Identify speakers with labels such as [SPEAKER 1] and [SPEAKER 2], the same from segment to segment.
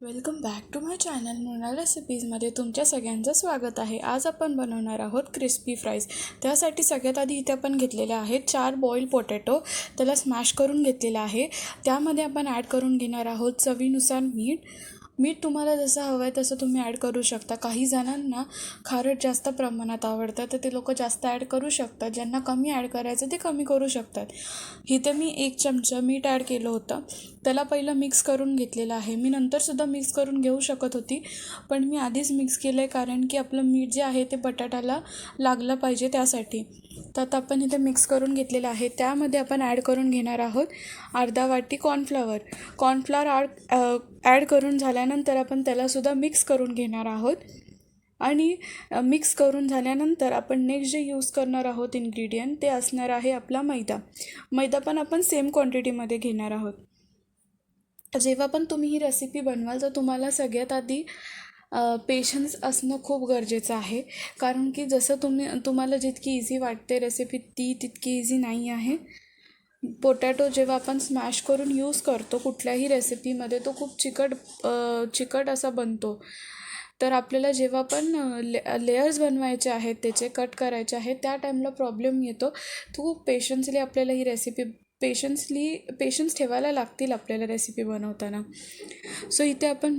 [SPEAKER 1] Welcome back to my channel Mrinal रेसिपीजमध्ये तुमच्या सगळ्यांचं स्वागत आहे. आज आपण बनवणार आहोत क्रिस्पी फ्राईज. त्यासाठी सगळ्यात आधी इथे आपण घेतलेले आहेत 4 बॉईल पोटॅटो. त्याला स्मॅश करून घेतलेला आहे. त्यामध्ये आपण ॲड करून घेणार आहोत चवीनुसार मीठ तुम्हाला जसं हवं आहे तसं तुम्ही ॲड करू शकता. काही जणांना खारट जास्त प्रमाणात आवडतं तर ते लोक जास्त ॲड करू शकतात. ज्यांना कमी ॲड करायचं ते कमी करू शकतात. इथे मी 1 चमचा मीठ ॲड केलं होतं. त्याला पहिलं मिक्स करून घेतलेलं आहे. मी नंतरसुद्धा मिक्स करून घेऊ शकत होती, पण मी आधीच मिक्स केलं आहे कारण की आपलं मीठ जे आहे ते बटाट्याला लागलं पाहिजे त्यासाठी. तर आता आपण इथे मिक्स करून घेतलेलं आहे. त्यामध्ये आपण ॲड करून घेणार आहोत अर्धा वाटी कॉर्नफ्लॉवर ॲड करून झाल्यानंतर आपण त्यालासुद्धा मिक्स करून घेणार आहोत. आणि मिक्स करून झाल्यानंतर आपण नेक्स्ट जे यूज करणार आहोत इन्ग्रेडियंट ते असणार आहे आपला मैदा पण आपण सेम क्वांटिटीमध्ये घेणार आहोत. जेव्हा पण तुम्ही ही रेसिपी बनवाल तर तुम्हाला सगळ्यात आधी पेशन्स असणं खूप गरजेचं आहे. कारण की जसं तुम्हाला जितकी इझी वाटते रेसिपी ती तितकी इझी नाही आहे. पोटॅटो जेव्हा आपण स्मॅश करून यूज करतो कुठल्याही रेसिपीमध्ये तो खूप चिकट असा बनतो. तर आपल्याला जेव्हा पण लेयर्स बनवायचे आहेत त्याचे कट करायचे आहेत त्या टाईमला प्रॉब्लेम येतो. तो खूप पेशन्सली आपल्याला ही रेसिपी पेशन्स ठेवायला लागतील आपल्याला रेसिपी बनवताना. सो इथे आपण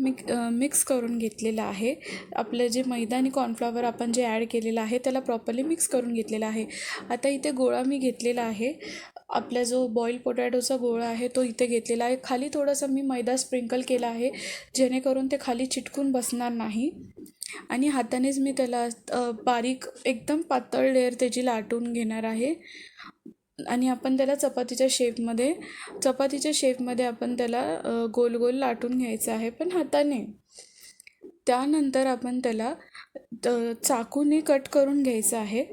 [SPEAKER 1] मिक्स करून घेतलेलं आहे. आपलं जे मैदा आणि कॉर्नफ्लॉवर आपण जे ॲड केलेलं आहे त्याला प्रॉपरली मिक्स करून घेतलेलं आहे. आता इथे गोळा मी घेतलेला आहे. आपला जो बॉईल पोटॅटोचा गोळा आहे तो इथे घेतलेला आहे. खाली थोडंसं मी मैदा स्प्रिंकल केला आहे जेणेकरून ते खाली चिटकून बसणार नाही. आणि हातानेच मी त्याला बारीक एकदम पातळ लेअर त्याची लाटून घेणार आहे. आणि आपण त्याला चपातीच्या शेपमध्ये आपण त्याला गोल गोल लाटून घ्यायचं आहे पण हाताने. त्यानंतर आपण त्याला चाकूने कट करून घ्यायचं आहे.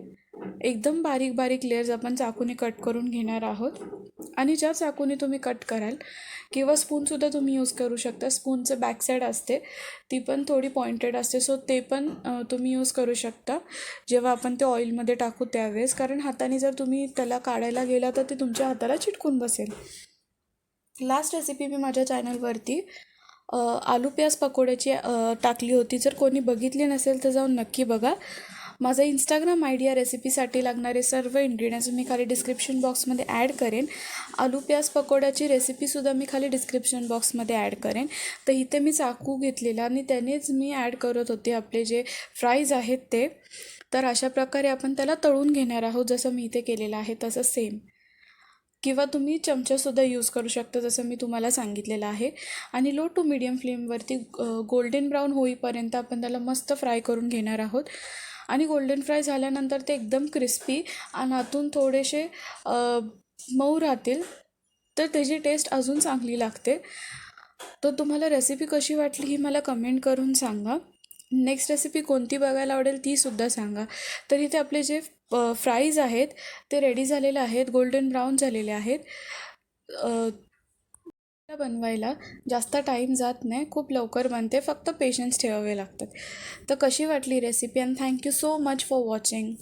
[SPEAKER 1] एकदम बारीक बारीक लेयर्स आपण चाकूने कट करून घेणार आहोत. आणि ज्या चाकूने तुम्ही कट कराल किंवा स्पूनसुद्धा तुम्ही यूज करू शकता. स्पूनचं बॅक साईड असते ती पण थोडी पॉइंटेड असते, सो ते पण तुम्ही यूज करू शकता जेव्हा आपण ते ऑइलमध्ये टाकू त्यावेळेस. कारण हाताने जर तुम्ही त्याला काढायला गेला तर ते तुमच्या हाताला चिटकून बसेल. लास्ट रेसिपी मी माझ्या चॅनलवरती आलू प्याज पकोड्याची टाकली होती. जर कोणी बघितली नसेल तर जाऊन नक्की बघा. माझा इंस्टाग्राम आय डी या रेसिपीसाठी लागणारे सर्व इन्ग्रेडियंट्स मी खाली डिस्क्रिप्शन बॉक्समध्ये ॲड करेन. आलू प्याज पकोड्याची रेसिपीसुद्धा मी खाली डिस्क्रिप्शन बॉक्समध्ये ॲड करेन. तर इथे मी चाकू घेतलेला आणि त्यानेच मी ॲड करत होते आपले जे फ्राईज आहेत ते. तर अशा प्रकारे आपण त्याला तळून घेणार आहोत. जसं मी इथे केलेलं आहे तसं सेम. किंवा तुम्ही चमचासुद्धा यूज करू शकता जसं मी तुम्हाला सांगितलेलं आहे. आणि लो टू मीडियम फ्लेमवरती गोल्डन ब्राऊन होईपर्यंत आपण त्याला मस्त फ्राय करून घेणार आहोत. आणि गोल्डन फ्राय झाल्यानंतर ते एकदम क्रिस्पी आणि आतून थोडेसे मऊ राहतील तर त्याची टेस्ट अजून चांगली लागते. तर तुम्हाला रेसिपी कशी वाटली ही मला कमेंट करून सांगा. नेक्स्ट रेसिपी कोणती बघायला आवडेल तीसुद्धा सांगा. तर इथे आपले जे फ्राईज आहेत ते रेडी झालेले आहेत, गोल्डन ब्राऊन झालेले आहेत. बनवायला जास्त टाईम जात नाही, खूप लवकर बनते, फक्त पेशन्स ठेवावे लागतात. तर कशी वाटली recipe and thank you so much for watching.